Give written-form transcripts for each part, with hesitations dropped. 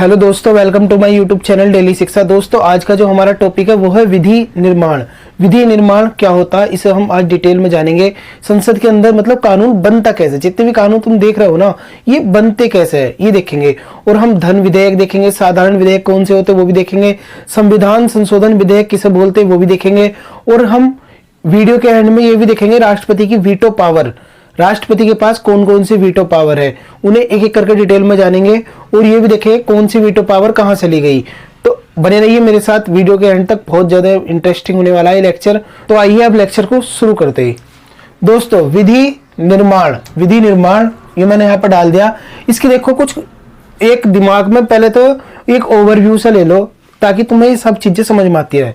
Hello दोस्तों, welcome to my YouTube channel daily Shiksha. दोस्तों, आज का जो हमारा टॉपिक है वो है विधि निर्माण। विधि निर्माण क्या होता है, इसे हम आज डिटेल में जानेंगे। संसद के अंदर मतलब कानून बनता कैसे, जितने भी कानून तुम देख रहे हो ना, ये बनते कैसे है ये देखेंगे। और हम धन विधेयक देखेंगे, साधारण विधेयक कौन से होते हैं वो भी देखेंगे, संविधान संशोधन विधेयक किसे बोलते हैं वो भी देखेंगे। और हम वीडियो के एंड में ये भी देखेंगे राष्ट्रपति की वीटो पावर, राष्ट्रपति के पास कौन कौन सी वीटो पावर है, उन्हें एक एक करके डिटेल में जानेंगे। और ये भी देखेंगे कौन सी वीटो पावर कहां से ली गई। तो बने रहिए मेरे साथ वीडियो के एंड तक, बहुत ज्यादा इंटरेस्टिंग होने वाला है लेक्चर। तो आइए अब लेक्चर को शुरू करते हैं। दोस्तों, विधि निर्माण ये मैंने यहाँ पर डाल दिया। इसके देखो कुछ एक दिमाग में पहले तो एक ओवरव्यू से ले लो ताकि तुम्हें ये सब चीजें समझ में आती रहे।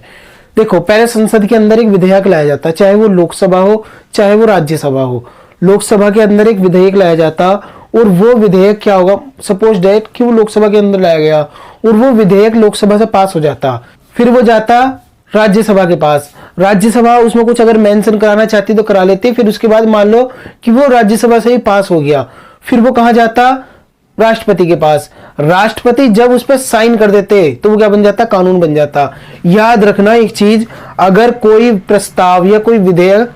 देखो, पहले संसद के अंदर एक विधेयक लाया जाता है, चाहे वो लोकसभा हो चाहे वो राज्यसभा हो। लोकसभा के अंदर एक विधेयक लाया जाता और वो विधेयक क्या होगा, सपोज डेट कि वो लोकसभा के अंदर लाया गया और वो विधेयक लोकसभा से पास हो जाता, फिर वो जाता राज्यसभा के पास। राज्यसभा उसमें कुछ अगर मेंशन कराना चाहती तो करा लेती। फिर उसके बाद मान लो कि वो राज्यसभा से ही पास हो गया, फिर वो कहां जाता, राष्ट्रपति के पास। राष्ट्रपति जब उस पर साइन कर देते तो वो क्या बन जाता, कानून बन जाता। याद रखना एक चीज, अगर कोई प्रस्ताव या कोई विधेयक,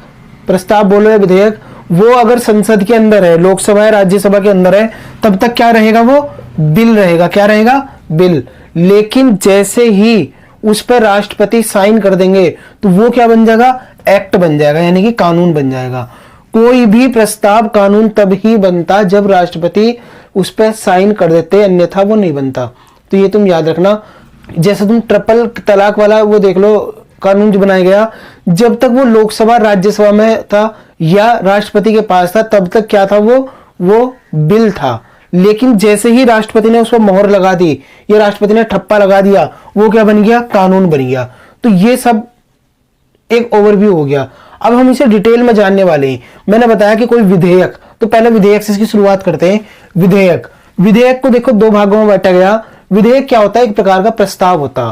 प्रस्ताव बोलो या विधेयक, वो अगर संसद के अंदर है, लोकसभा या राज्यसभा के अंदर है, तब तक क्या रहेगा, वो बिल रहेगा। क्या रहेगा, बिल। लेकिन जैसे ही उस पर राष्ट्रपति साइन कर देंगे तो वो क्या बन जाएगा, एक्ट बन जाएगा, यानी कि कानून बन जाएगा। कोई भी प्रस्ताव कानून तब ही बनता जब राष्ट्रपति उस पर साइन कर देते, अन्यथा वो नहीं बनता। तो ये तुम याद रखना। जैसे तुम ट्रिपल तलाक वाला वो देख लो, कानून जो बनाया गया, जब तक वो लोकसभा राज्यसभा में था या राष्ट्रपति के पास था तब तक क्या था, वो बिल था। लेकिन जैसे ही राष्ट्रपति ने उस पर मोहर लगा दी या राष्ट्रपति ने ठप्पा लगा दिया, वो क्या बन गया, कानून बन गया। तो ये सब एक ओवरव्यू हो गया। अब हम इसे डिटेल में जानने वाले हैं। मैंने बताया कि कोई विधेयक, तो पहले विधेयक से इसकी शुरुआत करते हैं। विधेयक को देखो दो भागों में बांटा गया। विधेयक क्या होता है, एक प्रकार का प्रस्ताव होता।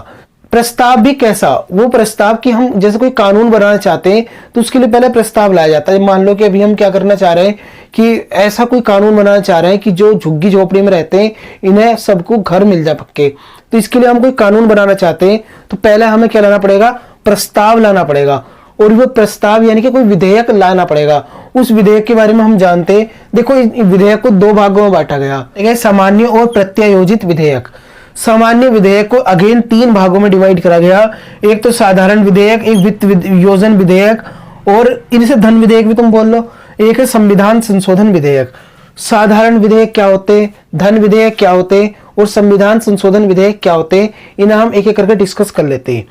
प्रस्ताव भी कैसा, वो प्रस्ताव कि हम जैसे कोई कानून बनाना चाहते हैं तो उसके लिए पहले प्रस्ताव लाया जाता है। मान लो कि अभी हम क्या करना चाह रहे हैं कि ऐसा कोई कानून बनाना चाह रहे हैं कि जो झुग्गी झोपड़ी में रहते हैं इन्हें सबको घर मिल जाए पक्के। तो इसके लिए हम कोई कानून बनाना चाहते हैं तो पहले हमें क्या लाना पड़ेगा, प्रस्ताव लाना पड़ेगा। और वो प्रस्ताव यानी कि कोई विधेयक लाना पड़ेगा। उस विधेयक के बारे में हम जानते हैं। देखो, इस विधेयक को दो भागों में बांटा गया, सामान्य और प्रत्यायोजित विधेयक। सामान्य विधेयक को अगेन तीन भागों में डिवाइड करा गया। एक तो साधारण विधेयक, एक वित्त योजना विधेयक, और इनसे धन विधेयक भी तुम बोल लो। एक है संविधान संशोधन विधेयक। साधारण विधेयक क्या होते, धन विधेयक क्या होते और संविधान संशोधन विधेयक क्या होते, इन्हें हम एक एक करके डिस्कस कर लेते हैं।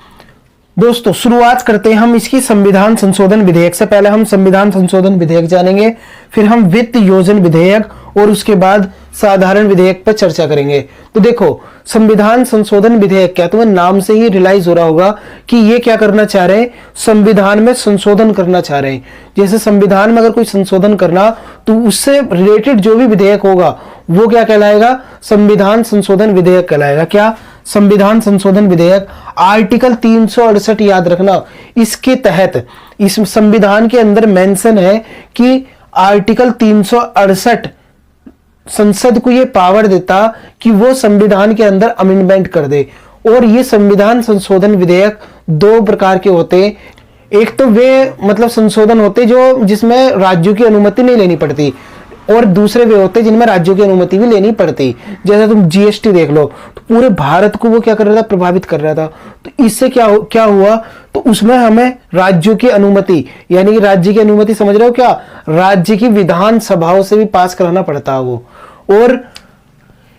दोस्तों, शुरुआत करते हैं हम इसकी संविधान संशोधन विधेयक से। पहले हम संविधान संशोधन विधेयक जानेंगे, फिर हम वित्त योजना विधेयक और उसके बाद साधारण विधेयक पर चर्चा करेंगे। तो देखो, संविधान संशोधन विधेयक क्या, तुम्हें नाम से ही रियलाइज हो रहा होगा कि ये क्या करना चाह रहे हैं, संविधान में संशोधन करना चाह रहे हैं। जैसे संविधान में अगर कोई संशोधन करना तो उससे रिलेटेड जो भी विधेयक होगा वो क्या कहलाएगा, संविधान संशोधन विधेयक कहलाएगा। क्या, संविधान संशोधन विधेयक। आर्टिकल 368 याद रखना, इसके तहत इस संविधान के अंदर मेंशन है कि आर्टिकल 368 संसद को ये पावर देता कि वो संविधान के अंदर अमेंडमेंट कर दे। और ये संविधान संशोधन विधेयक दो प्रकार के होते हैं। एक तो वे मतलब संशोधन होते जो जिसमें राज्यों की अनुमति नहीं लेनी पड़ती, और दूसरे वे होते जिनमें राज्यों की अनुमति भी लेनी पड़ती। जैसे तुम जीएसटी देख लो, तो पूरे भारत को वो क्या कर रहा था, प्रभावित कर रहा था। तो इससे क्या हुआ, तो उसमें हमें राज्यों की अनुमति, यानी कि राज्य की अनुमति, समझ रहे हो क्या, राज्य की विधानसभाओं से भी पास कराना पड़ता है वो। और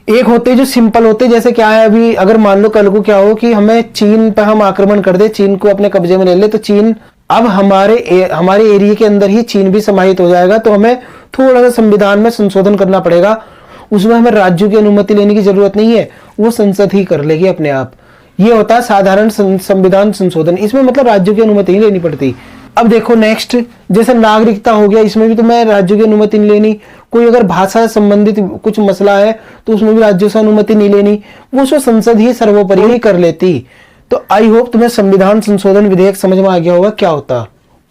एक होते जो सिंपल होते, जैसे क्या है, अभी अगर मान लो कल को क्या हो कि हमें चीन पर हम आक्रमण कर दे, चीन को अपने कब्जे में ले ले, तो चीन अब हमारे एरिया के अंदर ही चीन भी समाहित हो जाएगा। तो हमें थोड़ा सा संविधान में संशोधन करना पड़ेगा। उसमें हमें राज्यों की अनुमति लेने की जरूरत नहीं है, वो संसद ही कर लेगी अपने आप। ये होता है साधारण संविधान संशोधन। इसमें मतलब राज्यों की अनुमति नहीं लेनी पड़ती। अब देखो नेक्स्ट, जैसे नागरिकता हो गया, इसमें भी तुम्हें राज्यों की अनुमति नहीं लेनी। कोई अगर भाषा संबंधित कुछ मसला है तो उसमें भी राज्यों से अनुमति नहीं लेनी, वो उसको संसद ही सर्वोपरि ही कर लेती। तो आई होप तुम्हें संविधान संशोधन विधेयक समझ में आ गया होगा क्या होता।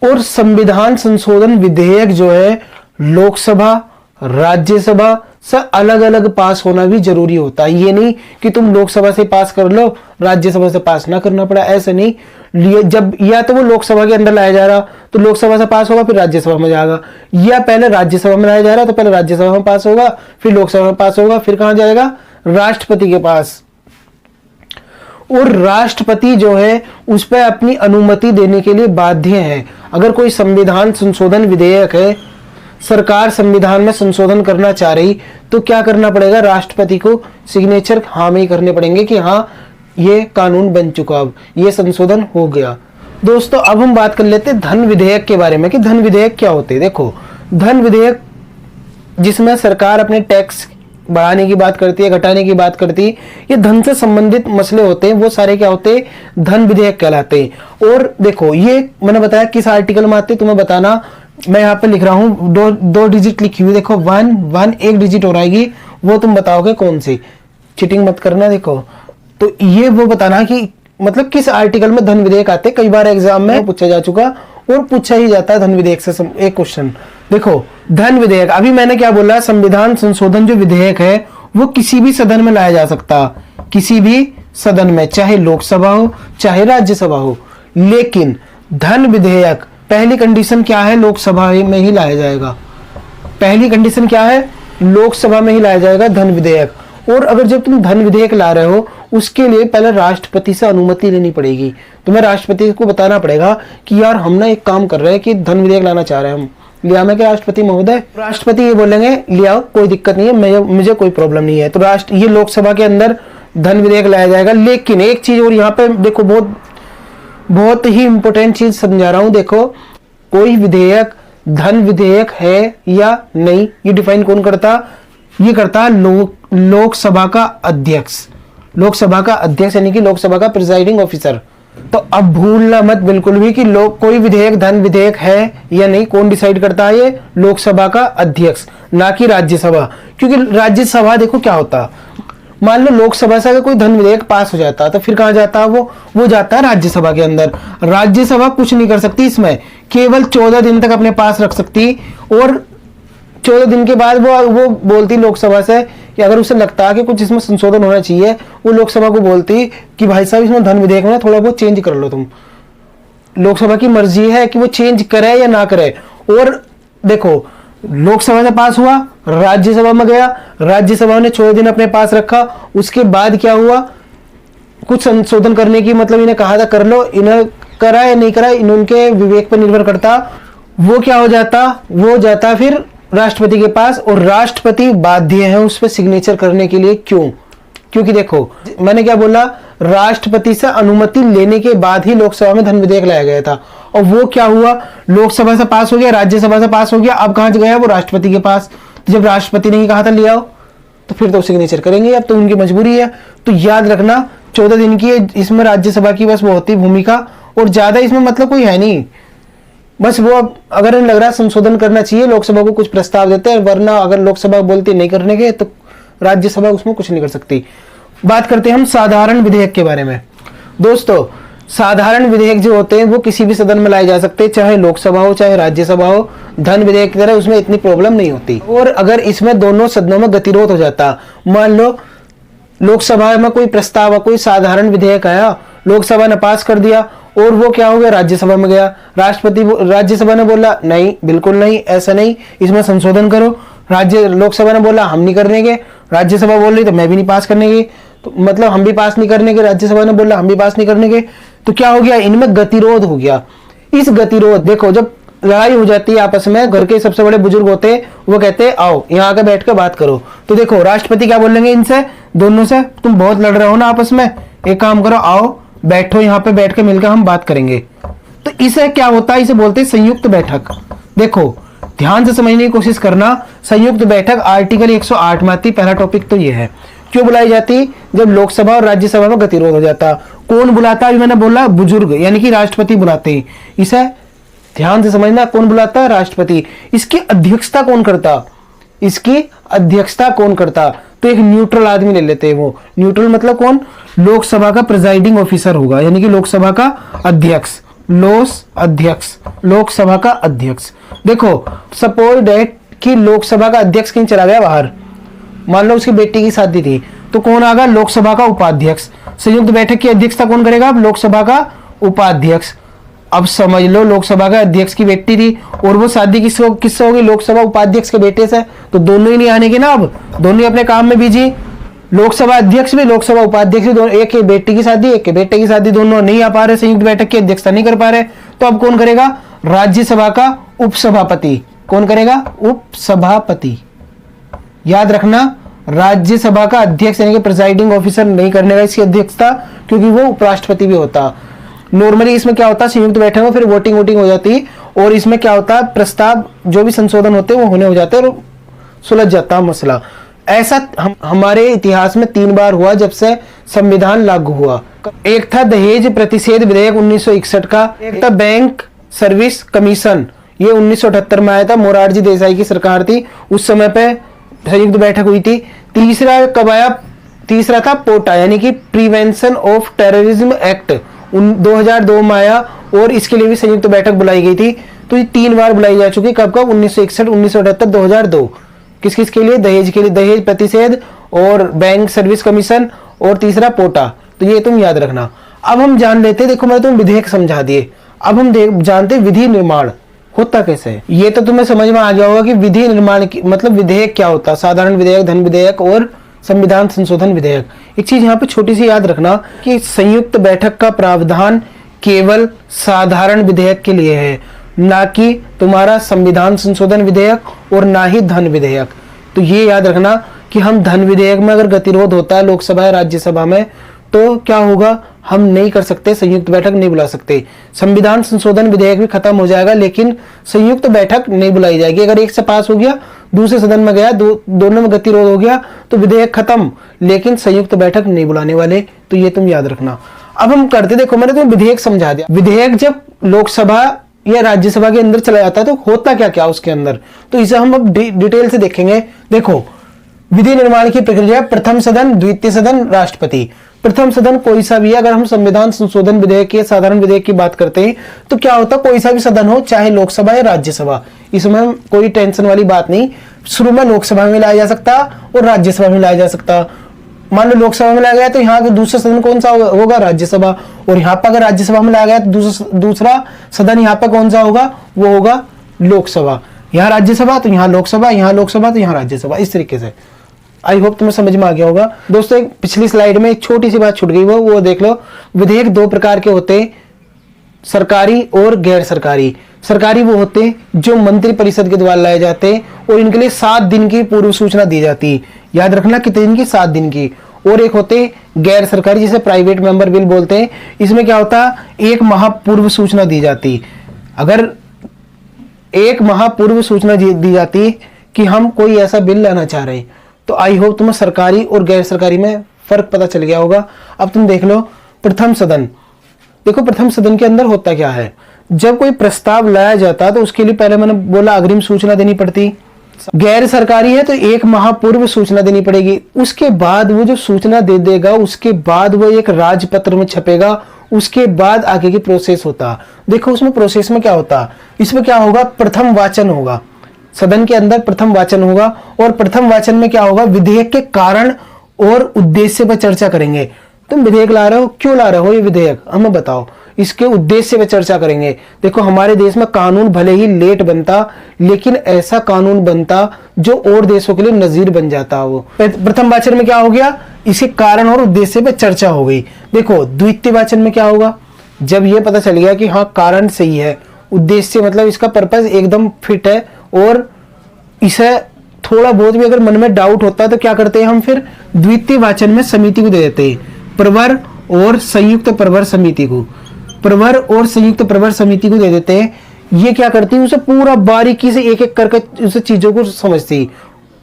और संविधान संशोधन विधेयक जो है लोकसभा, राज्यसभा से अलग अलग पास होना भी जरूरी होता है। ये नहीं कि तुम लोकसभा से पास कर लो, राज्यसभा से पास ना करना पड़ा, ऐसा नहीं। जब या तो वो लोकसभा के अंदर लाया जा रहा तो लोकसभा से पास होगा फिर राज्यसभा में जाएगा, या पहले राज्यसभा में लाया जा रहा तो पहले राज्यसभा में पास होगा फिर लोकसभा में पास होगा, फिर कहां जाएगा, राष्ट्रपति के पास। और राष्ट्रपति जो है उस पर अपनी अनुमति देने के लिए बाध्य है। अगर कोई संविधान संशोधन विधेयक है, सरकार संविधान में संशोधन करना चाह रही तो क्या करना पड़ेगा, राष्ट्रपति को सिग्नेचर हाँ में ही करने पड़ेंगे कि हाँ ये कानून बन चुका, अब ये संशोधन हो गया। दोस्तों अब हम बात कर लेते हैं धन विधेयक के बारे में कि धन विधेयक क्या होते हैं। देखो धन विधेयक जिसमें सरकार अपने टैक्स बढ़ाने की बात करती है, घटाने की बात करती है, ये धन से संबंधित मसले होते हैं, वो सारे क्या होते हैं, धन विधेयक कहलाते हैं। और देखो ये मैंने बताया किस आर्टिकल में आते, तुम्हें बताना, मैं यहाँ पे लिख रहा हूँ, दो डिजिट लिखी हुई, देखो 1 एक डिजिट हो रहेगी, वो तुम बताओगे कौन सी, चीटिंग मत करना। देखो तो ये वो बताना कि मतलब किस आर्टिकल में धन विधेयक आते। कई बार एग्जाम में पूछा जा चुका और पूछा ही जाता है धन विधेयक से एक क्वेश्चन। देखो धन विधेयक, अभी मैंने क्या बोला, संविधान संशोधन जो विधेयक है वो किसी भी सदन में लाया जा सकता, किसी भी सदन में, चाहे लोकसभा हो चाहे राज्यसभा हो। लेकिन धन विधेयक पहली कंडीशन क्या है, लोकसभा में ही लाया जाएगा। पहली कंडीशन क्या है, लोकसभा में ही लाया जाएगा धन विधेयक। और अगर जब तुम धन विधेयक ला रहे हो उसके लिए पहले राष्ट्रपति से अनुमति लेनी पड़ेगी। तुम्हें राष्ट्रपति को बताना पड़ेगा कि यार हम ना एक काम कर रहे हैं कि धन विधेयक लाना चाह रहे हैं, हम लिया मैं क्या राष्ट्रपति महोदय। राष्ट्रपति ये बोलेंगे लियाओ, कोई दिक्कत नहीं है, मुझे कोई प्रॉब्लम नहीं है। तो ये लोकसभा के अंदर धन विधेयक लाया जाएगा। लेकिन एक चीज और यहाँ पे देखो, बहुत ही इंपॉर्टेंट चीज समझा रहा हूं। देखो कोई विधेयक धन विधेयक है या नहीं, ये डिफाइन कौन करता, ये करता है लोकसभा का अध्यक्ष। लोकसभा का अध्यक्ष यानी कि लोकसभा का प्रिजाइडिंग ऑफिसर। तो अब भूलना मत बिल्कुल भी कि कोई विधेयक धन विधेयक है या नहीं, कौन डिसाइड करता है, ये लोकसभा का अध्यक्ष, ना कि राज्यसभा। क्योंकि राज्यसभा देखो क्या होता, मान लो लोकसभा से अगर कोई धन विधेयक पास हो जाता तो फिर कहां जाता है वो जाता है राज्यसभा के अंदर। राज्यसभा कुछ नहीं कर सकती इसमें, केवल 14 दिन तक अपने पास रख सकती, और 14 दिन के बाद वो बोलती लोकसभा से कि अगर उसे लगता है कि कुछ इसमें संशोधन होना चाहिए, वो लोकसभा को बोलती कि भाई साहब इसमें धन विधेयक में थोड़ा बहुत चेंज कर लो तुम। लोकसभा की मर्जी है कि वो चेंज करे या ना करे। और देखो लोकसभा से पास हुआ, राज्यसभा में गया, राज्यसभा ने 14 दिन अपने पास रखा, उसके बाद क्या हुआ, कुछ संशोधन करने की मतलब इन्हें कहा था कर लो, इन्हें करा या नहीं करा इनके विवेक पर निर्भर करता। वो क्या हो जाता, वो जाता फिर राष्ट्रपति के पास, और राष्ट्रपति बाध्य है उस पर सिग्नेचर करने के लिए। क्यों, क्योंकि देखो मैंने क्या बोला, राष्ट्रपति से अनुमति लेने के बाद ही लोकसभा में धन विधेयक लाया गया था। और वो क्या हुआ, लोकसभा से पास हो गया, राज्यसभा से पास हो गया, अब कहां गया वो राष्ट्रपति के पास। तो जब राष्ट्रपति ने ही कहा था ले आओ, तो फिर तो सिग्नेचर करेंगे, अब तो उनकी मजबूरी है। तो याद रखना 14 दिन की इसमें राज्यसभा की बस बहुत ही भूमिका, और ज्यादा इसमें मतलब कोई है नहीं। बस वो अगर लग रहा है संशोधन करना चाहिए, लोकसभा को कुछ प्रस्ताव देते हैं, वरना अगर लोकसभा बोलती नहीं करने के तो राज्यसभा उसमें कुछ नहीं कर सकती। बात करते हैं हम साधारण विधेयक के बारे में। दोस्तों साधारण विधेयक जो होते हैं वो किसी भी सदन में लाए जा सकते हैं, चाहे लोकसभा हो चाहे राज्यसभा हो। धन विधेयक की तरह उसमें इतनी प्रॉब्लम नहीं होती। और अगर इसमें दोनों सदनों में गतिरोध हो जाता, मान लो लोकसभा में कोई प्रस्ताव, कोई साधारण विधेयक आया, लोकसभा ने पास कर दिया, और वो क्या हो गया, राज्यसभा में गया, राज्यसभा ने बोला नहीं बिल्कुल नहीं, ऐसा नहीं, इसमें संशोधन करो। लोकसभा ने बोला हम नहीं करने के, राज्यसभा बोल रही तो मैं भी नहीं पास करने की, तो मतलब हम भी पास नहीं करने के, राज्यसभा ने बोला हम भी पास नहीं करने के। तो क्या हो गया, इनमें गतिरोध हो गया। इस गतिरोध, देखो जब लड़ाई हो जाती है आपस में, घर के सबसे बड़े बुजुर्ग होते हैं, वो कहते हैं आओ यहाँ आकर बैठ कर बात करो। तो देखो राष्ट्रपति क्या बोलेंगे इनसे, दोनों से, तुम बहुत लड़ रहे हो ना आपस में, एक काम करो आओ बैठो, यहाँ पे बैठ के मिलकर हम बात करेंगे। तो इसे क्या होता है, इसे बोलते हैं संयुक्त बैठक। देखो ध्यान से समझने की कोशिश करना, संयुक्त बैठक आर्टिकल 108 में आती। पहला टॉपिक तो ये है, क्यों बुलाई जाती, जब लोकसभा और राज्यसभा में गतिरोध हो जाता। कौन बुलाता, अभी मैंने बोला बुजुर्ग यानी कि राष्ट्रपति बुलाते हैं। इसे ध्यान से समझना, कौन बुलाता, राष्ट्रपति। इसकी अध्यक्षता कौन करता, इसकी अध्यक्षता कौन करता, तो एक न्यूट्रल आदमी ले लेते हैं। वो न्यूट्रल मतलब कौन, लोकसभा का प्रिजाइडिंग ऑफिसर होगा, यानी कि लोकसभा का अध्यक्ष, लोकसभा का अध्यक्ष। देखो सपोज डेट कि लोकसभा का अध्यक्ष कहीं चला गया बाहर, मान लो उसकी बेटी की शादी थी, तो कौन आगा? लोकसभा का उपाध्यक्ष। संयुक्त बैठक की अध्यक्षता कौन करेगा? अब लोकसभा का उपाध्यक्ष। अब समझ लो लोकसभा का अध्यक्ष की बेटी थी और वो शादी किससे होगी? लोकसभा उपाध्यक्ष के बेटे से। तो दोनों ही नहीं आने के ना, अब दोनों ही अपने काम में बिजी। लोकसभा अध्यक्ष भी, लोकसभा उपाध्यक्ष भी, दोनों, एक के बेटी की शादी, एक के बेटे की शादी, दोनों नहीं आ पा रहे, संयुक्त बैठक की अध्यक्षता नहीं कर पा रहे। तो अब कौन करेगा? राज्यसभा का उपसभापति। कौन करेगा? उपसभापति। याद रखना, राज्यसभा का अध्यक्ष यानी कि प्रिसाइडिंग ऑफिसर नहीं करने का इसकी अध्यक्षता, क्योंकि वो उपराष्ट्रपति भी होता। नॉर्मली इसमें क्या होता है, संयुक्त बैठक में फिर वोटिंग हो जाती, और इसमें क्या होता है, प्रस्ताव जो भी संशोधन होते हैं वो होने हो जाते हैं और सुलझ जाता है मसला। ऐसा हमारे इतिहास में 3 बार हुआ जब से संविधान लागू हुआ। एक था दहेज प्रतिषेध विधेयक 1961 का, एक था बैंक सर्विस कमीशन, ये 1978 में आया था, मोरारजी देसाई की सरकार थी, उस समय पे संयुक्त बैठक हुई थी। तीसरा कब आया? तीसरा था पोटा यानी कि प्रिवेंशन ऑफ टेररिज्म एक्ट 2002 में आया, और इसके लिए भी संयुक्त बैठक बुलाई गई थी। तो ये 3 बार बुलाई जा चुकी, कब कब? 1961, 1978, 2002। किस किस के लिए? दहेज के लिए, दहेज प्रतिषेध और बैंक सर्विस कमीशन, और तीसरा पोटा। तो ये तुम याद रखना। अब हम जान लेते, देखो मैंने तुम विधेयक समझा दिए, अब हम जानते विधि निर्माण होता कैसे है। ये तो तुम्हें समझ में आ गया होगा कि विधि निर्माण की मतलब विधेयक क्या होता है। साधारण विधेयक, धन विधेयक और संविधान संशोधन विधेयक। एक चीज यहाँ पे छोटी सी याद रखना कि संयुक्त बैठक का प्रावधान केवल साधारण विधेयक के लिए है, ना कि तुम्हारा संविधान संशोधन विधेयक और ना ही धन विधेयक। तो ये याद रखना कि हम धन विधेयक में अगर गतिरोध होता है लोकसभा या राज्यसभा में, तो क्या होगा? हम नहीं कर सकते, संयुक्त बैठक नहीं बुला सकते। संविधान संशोधन विधेयक भी खत्म हो जाएगा, लेकिन संयुक्त बैठक नहीं बुलाई जाएगी। अगर एक से पास हो गया, दूसरे सदन में गया, दोनों में गतिरोध हो गया, तो विधेयक खत्म, लेकिन संयुक्त बैठक नहीं बुलाने वाले। तो ये तुम याद रखना। अब हम करते, देखो मैंने तुम्हें विधेयक समझा दिया। विधेयक जब लोकसभा या राज्यसभा के अंदर चला जाता है तो होता क्या क्या उसके अंदर, तो इसे हम अब डिटेल से देखेंगे। देखो, विधि निर्माण की प्रक्रिया: प्रथम सदन, द्वितीय सदन, राष्ट्रपति। प्रथम सदन कोई सा भी है, अगर हम संविधान संशोधन विधेयक या साधारण विधेयक की बात करते हैं तो क्या होता है, कोई सा भी सदन हो, चाहे लोकसभा या राज्यसभा, इसमें कोई टेंशन वाली बात नहीं। शुरू में लोकसभा में लाया जा सकता और राज्यसभा में लाया जा सकता। मान लो लोकसभा में लाया गया तो यहाँ दूसरा सदन कौन सा होगा? राज्यसभा। और यहाँ पर अगर राज्यसभा में लाया गया तो दूसरा सदन यहाँ पर कौन सा होगा? वो होगा लोकसभा। यहाँ राज्यसभा तो यहाँ लोकसभा, यहाँ लोकसभा तो यहाँ राज्यसभा, इस तरीके से। आई होप तुम्हें समझ में आ गया होगा। दोस्तों, एक पिछली स्लाइड में एक छोटी सी बात छूट गई, वो देख लो। विधेयक 2 प्रकार के होते हैं, सरकारी और गैर सरकारी। सरकारी वो होते हैं जो मंत्री परिषद के द्वारा लाए जाते हैं और इनके लिए 7 दिन की पूर्व सूचना दी जाती है। याद रखना कितने दिन की? 7 दिन की। और एक होते हैं गैर सरकारी, जिसे प्राइवेट मेंबर बिल बोलते हैं। इसमें क्या होता है? 1 माह पूर्व सूचना दी जाती है। अगर 1 माह पूर्व सूचना दी जाती है कि हम कोई ऐसा बिल लाना चाह रहे हैं, तो आई होप तुम्हें सरकारी और गैर सरकारी में फर्क पता चल गया होगा। अब तुम देख लो प्रथम सदन। देखो प्रथम सदन के अंदर होता क्या है, जब कोई प्रस्ताव लाया जाता है तो उसके लिए पहले मैंने बोला अग्रिम सूचना देनी पड़ती। गैर सरकारी है तो 1 माह पूर्व सूचना देनी पड़ेगी। उसके बाद वो जो सूचना दे देगा, उसके बाद वो एक राजपत्र में छपेगा, उसके बाद आगे की प्रोसेस होता। देखो उसमें प्रोसेस में क्या होता, इसमें क्या होगा? प्रथम वाचन होगा, सदन के अंदर प्रथम वाचन होगा, और प्रथम वाचन में क्या होगा? विधेयक के कारण और उद्देश्य पर चर्चा करेंगे। तुम विधेयक ला रहे हो, क्यों ला रहे हो ये विधेयक, हमें बताओ। इसके उद्देश्य पर चर्चा करेंगे। देखो हमारे देश में कानून भले ही लेट बनता, लेकिन ऐसा कानून बनता जो और देशों के लिए नजीर बन जाता। वो प्रथम वाचन में क्या हो गया? इसके कारण और उद्देश्य पर चर्चा हो गई। देखो द्वितीय वाचन में क्या होगा? जब ये पता चल गया कि हाँ कारण सही है, उद्देश्य मतलब इसका पर्पस एकदम फिट है, और इसे थोड़ा बहुत भी अगर मन में डाउट होता है तो क्या करते हैं हम? फिर द्वितीय वाचन में समिति को दे देते हैं, प्रवर और संयुक्त प्रवर समिति को। प्रवर और संयुक्त प्रवर समिति को दे देते हैं। ये क्या करती है? उसे पूरा बारीकी से एक एक करके उस चीजों को समझती,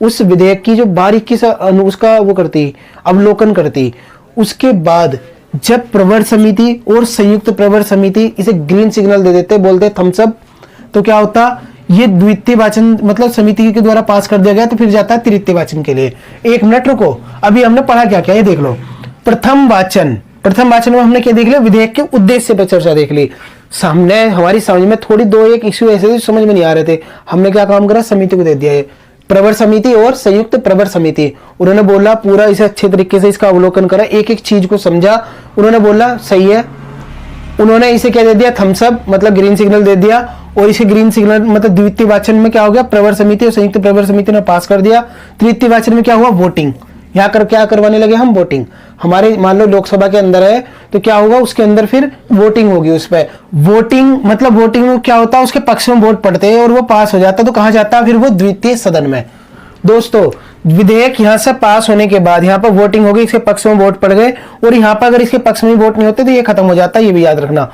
उस विधेयक की जो बारीकी से उसका वो करती, अवलोकन करती। उसके बाद जब प्रवर समिति और संयुक्त प्रवर समिति इसे ग्रीन सिग्नल दे देते, बोलते थम्स अप, तो क्या होता? ये द्वितीय वाचन मतलब समिति के द्वारा पास कर दिया गया, तो फिर जाता है तृतीय वाचन के लिए। 1 मिनट रुको, अभी हमने पढ़ा क्या क्या, ये देख लो। प्रथम वाचन में हमने क्या देख लिया? विधेयक के उद्देश्य पर चर्चा देख ली। सामने हमारी समझ में थोड़ी दो एक इश्यू ऐसे थे समझ में नहीं आ रहे थे, हमने क्या काम करा, समिति को दे दिया है, प्रवर समिति और संयुक्त प्रवर समिति। उन्होंने बोला पूरा इसे अच्छे तरीके से इसका अवलोकन करा, एक एक चीज को समझा, उन्होंने बोला सही है, उन्होंने इसे क्या दे दिया, थम्स अप मतलब ग्रीन सिग्नल दे दिया, और इसे ग्रीन सिग्नल मतलब द्वितीय वाचन में क्या हो गया, प्रवर समिति और संयुक्त प्रवर समिति ने पास कर दिया। तृतीय वाचन में क्या हुआ, वोटिंग, यहाँ कर क्या करवाने लगे हम, वोटिंग। हमारे मान लो लोकसभा के अंदर है तो क्या होगा, उसके अंदर फिर वोटिंग होगी, उस पर वोटिंग मतलब वोटिंग में क्या होता है, उसके पक्ष में वोट पड़ते हैं और वो पास हो जाता है, तो कहाँ जाता है फिर वो द्वितीय सदन में। दोस्तों विधेयक यहाँ से पास होने के बाद यहाँ पर वोटिंग होगी, इसके पक्ष में वोट पड़ गए, और यहाँ पर अगर इसके पक्ष में वोट नहीं होते तो ये खत्म हो जाता है, ये भी याद रखना।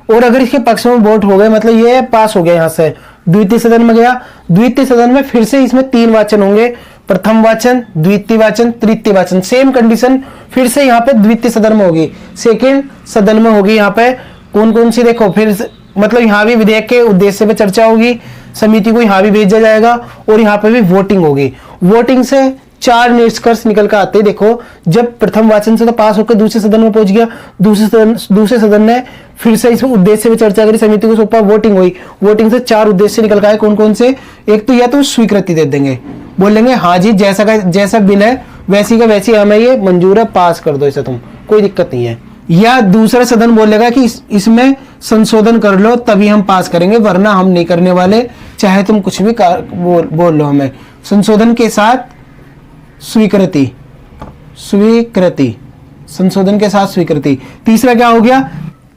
और अगर इसके पक्ष में वोट हो गए मतलब ये पास हो गया, यहाँ से द्वितीय सदन में गया। द्वितीय सदन में फिर से इसमें 3 वाचन होंगे, प्रथम वाचन, द्वितीय वाचन, तृतीय वाचन, सेम कंडीशन फिर से यहाँ पे द्वितीय सदन में होगी, सेकेंड सदन में होगी। यहाँ पे कौन कौन सी देखो, फिर मतलब यहाँ भी विधेयक के उद्देश्य पे चर्चा होगी, समिति को यहाँ भी भेजा जाएगा, और यहाँ पे भी वोटिंग होगी। वोटिंग से 4 निष्कर्ष निकल कर आते हैं। देखो जब प्रथम वाचन से तो पास होकर दूसरे सदन में पहुंच गया, दूसरे सदन ने फिर से इस उद्देश्य पे चर्चा करी, समिति को सौंपा, वोटिंग हुई। वोटिंग से 4 उद्देश्य निकल कर आए, कौन कौन से, एक तो या तो स्वीकृति दे देंगे, बोलेंगे हाँ जी जैसा बिल है वैसी का वैसी हमें ये मंजूर है, पास कर दो इसे, तुम कोई दिक्कत नहीं है। या दूसरा सदन बोलेगा कि इसमें संशोधन कर लो तभी हम पास करेंगे, वरना हम नहीं करने वाले, चाहे तुम कुछ भी बोल लो, हमें संशोधन के साथ स्वीकृति, संशोधन के साथ स्वीकृति। तीसरा क्या हो गया,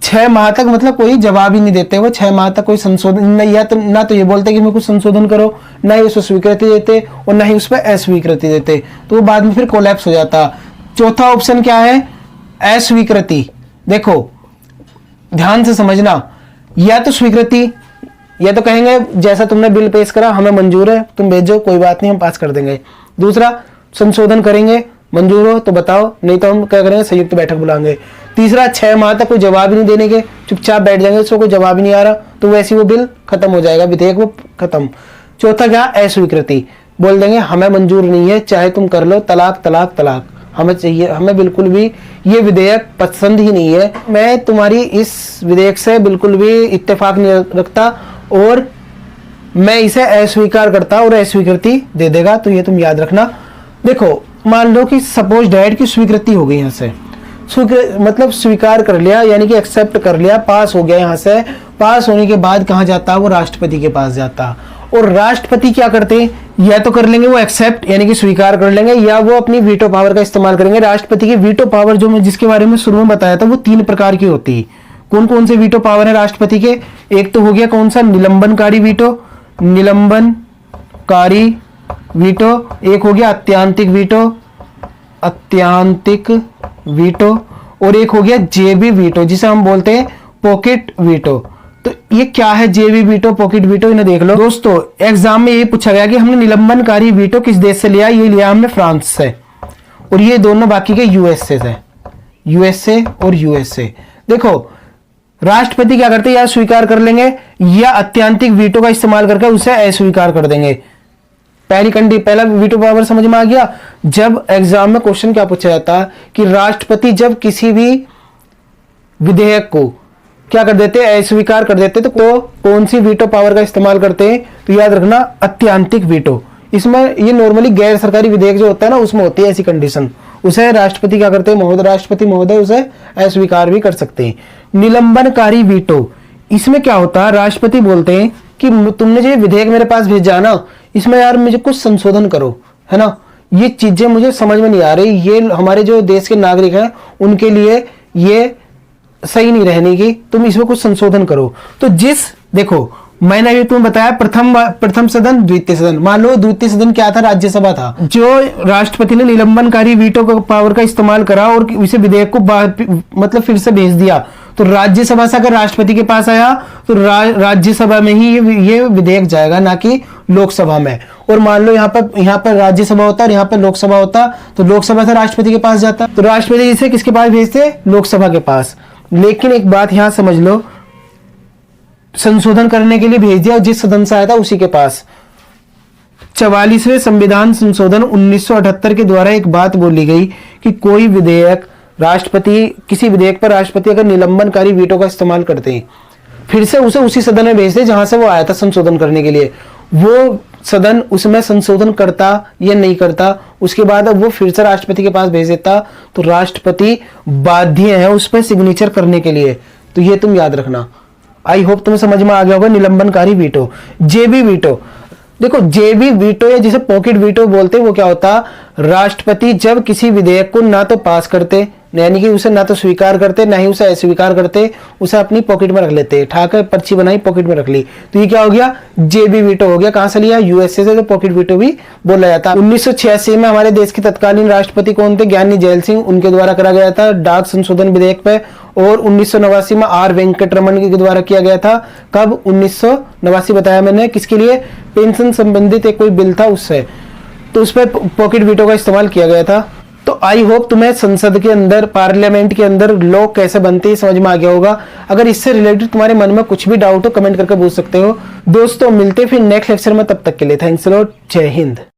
6 माह तक मतलब कोई जवाब ही नहीं देते वो, 6 माह तक कोई संशोधन या तो ना तो ये बोलते कि मैं कुछ संशोधन करो, ना ही उसको स्वीकृति देते और ना ही उस पर अस्वीकृति देते, तो वो बाद में फिर कोलैप्स हो जाता। चौथा ऑप्शन क्या है, अस्वीकृति। देखो ध्यान से समझना, या तो स्वीकृति, या तो कहेंगे जैसा तुमने बिल पेश करा हमें मंजूर है, तुम भेजो कोई बात नहीं हम पास कर देंगे। दूसरा संशोधन करेंगे, मंजूर हो तो बताओ, नहीं तो हम क्या करेंगे, संयुक्त बैठक बुलाएंगे। तीसरा 6 माह तक कोई जवाब ही नहीं देने के, चुपचाप बैठ जाएंगे, उसको कोई जवाब ही नहीं आ रहा तो वैसे वो बिल खत्म हो जाएगा, विधेयक वो खत्म। चौथा क्या, अस्वीकृति, बोल देंगे हमें मंजूर नहीं है, चाहे तुम कर लो, तलाक तलाक तलाक, हमें चाहिए, हमें बिल्कुल भी ये विधेयक पसंद ही नहीं है, मैं तुम्हारी इस विधेयक से बिल्कुल भी इत्तेफाक नहीं रखता और मैं इसे अस्वीकार करता और अस्वीकृति दे देगा। तो ये तुम याद रखना। देखो मान लो कि सपोज डैट की स्वीकृति हो गई, यहाँ से मतलब स्वीकार कर लिया, यानी कि एक्सेप्ट कर लिया, पास हो गया। यहाँ से पास होने के बाद कहाँ जाता, वो राष्ट्रपति के पास जाता, और राष्ट्रपति क्या करते हैं, या तो कर लेंगे वो एक्सेप्ट यानी कि स्वीकार कर लेंगे, या वो अपनी वीटो पावर का इस्तेमाल करेंगे। राष्ट्रपति की वीटो पावर जो मैं जिसके बारे में शुरू में बताया था वो 3 प्रकार की होती है। कौन कौन से वीटो पावर है राष्ट्रपति के, एक तो हो गया कौन सा, निलंबनकारी वीटो, निलंबनकारी वीटो, एक हो गया अत्यांतिक वीटो, और एक हो गया जेबी वीटो जिसे हम बोलते हैं पॉकेट वीटो। तो ये क्या है जेबी वीटो, पॉकेट वीटो, इन्हें देख लो दोस्तों। एग्जाम में ये पूछा गया कि हमने निलंबनकारी वीटो किस देश से लिया, ये लिया हमने फ्रांस से, और ये दोनों बाकी के यूएसए से, यूएसए और यूएसए। देखो राष्ट्रपति क्या करते हैं, या स्वीकार कर लेंगे या अत्यांतिक वीटो का इस्तेमाल करके उसे अस्वीकार कर देंगे। पहला वीटो पावर समझ में आ गया। जब एग्जाम में क्वेश्चन क्या पूछा जाता है कि राष्ट्रपति जब किसी भी विधेयक को क्या कर देते, अस्वीकार कर देते, तो कौन सी वीटो पावर का इस्तेमाल करते हैं, तो याद रखना अत्यांतिक वीटो। इसमें ये नॉर्मली गैर सरकारी विधेयक जो होता है ना उसमें होती है ऐसी कंडीशन, उसे राष्ट्रपति क्या करते हैं, राष्ट्रपति महोदय उसे अस्वीकार भी कर सकते हैं। निलंबनकारी वीटो, इसमें क्या होता है, राष्ट्रपति बोलते हैं कि तुमने जो विधेयक मेरे पास भेजा ना, इसमें यार मुझे कुछ संशोधन करो, है ना, ये चीजें मुझे समझ में नहीं आ रही, ये हमारे जो देश के नागरिक हैं उनके लिए ये सही नहीं रहने की, तुम इसमें कुछ संशोधन करो। तो देखो मैंने अभी तुम्हें बताया प्रथम सदन, द्वितीय सदन। मान लो द्वितीय सदन क्या था, राज्यसभा था। जो राष्ट्रपति ने निलंबनकारी वीटो पावर का इस्तेमाल करा और इसे विधेयक को मतलब फिर से भेज दिया, तो राज्यसभा से अगर राष्ट्रपति के पास आया तो राज्यसभा में ही ये विधेयक जाएगा, ना कि लोकसभा में। और मान लो यहाँ पर राज्यसभा होता और यहाँ पर लोकसभा होता, तो लोकसभा से राष्ट्रपति के पास जाता, तो राष्ट्रपति इसे किसके पास भेजते, लोकसभा के पास। लेकिन एक बात यहाँ समझ लो, संशोधन करने के लिए भेज दिया और जिस सदन से आया था उसी के पास। 44वें संविधान संशोधन 1978 के द्वारा एक बात बोली गई कि कोई विधेयक किसी विधेयक पर राष्ट्रपति अगर निलंबनकारी वीटो का इस्तेमाल करते हैं फिर से उसे उसी सदन में भेज दे जहां से वो आया था संशोधन करने के लिए। वो सदन उसमें संशोधन करता या नहीं करता, उसके बाद अब वो फिर से राष्ट्रपति के पास भेज देता, तो राष्ट्रपति बाध्य है उस पर सिग्नेचर करने के लिए। तो ये तुम याद रखना। आई होप तुम्हें समझ में आ गया होगा निलंबनकारी वीटो, जेबी वीटो। देखो जेबी वीटो या जिसे पॉकेट वीटो बोलते हैं, वो क्या होता, राष्ट्रपति जब किसी विधेयक को ना तो पास करते, यानी कि उसे ना तो स्वीकार करते ना ही उसे अस्वीकार करते, उसे अपनी पॉकेट में रख लेते, ठाकर पर्ची बनाई पॉकेट में रख ली, तो ये क्या हो गया, जेबी वीटो हो गया। कहां से लिया, यूएसए से, तो पॉकेट वीटो भी बोला जाता है। 1986 में हमारे देश के तत्कालीन राष्ट्रपति कौन थे, ज्ञानी जैल सिंह, उनके द्वारा करा गया था डाक संशोधन विधेयक पे। और 1989 में आर वेंकटरमन के द्वारा किया गया था। कब, 1989 बताया मैंने, किसके लिए, पेंशन संबंधित एक कोई बिल था उससे, तो उस पर पॉकेट वीटो का इस्तेमाल किया गया था। तो आई होप तुम्हें संसद के अंदर, पार्लियामेंट के अंदर लॉ कैसे बनते हैं समझ में आ गया होगा। अगर इससे रिलेटेड तुम्हारे मन में कुछ भी डाउट हो कमेंट करके पूछ सकते हो। दोस्तों मिलते फिर नेक्स्ट लेक्चर में, तब तक के लिए थैंक्स अ लॉट, जय हिंद।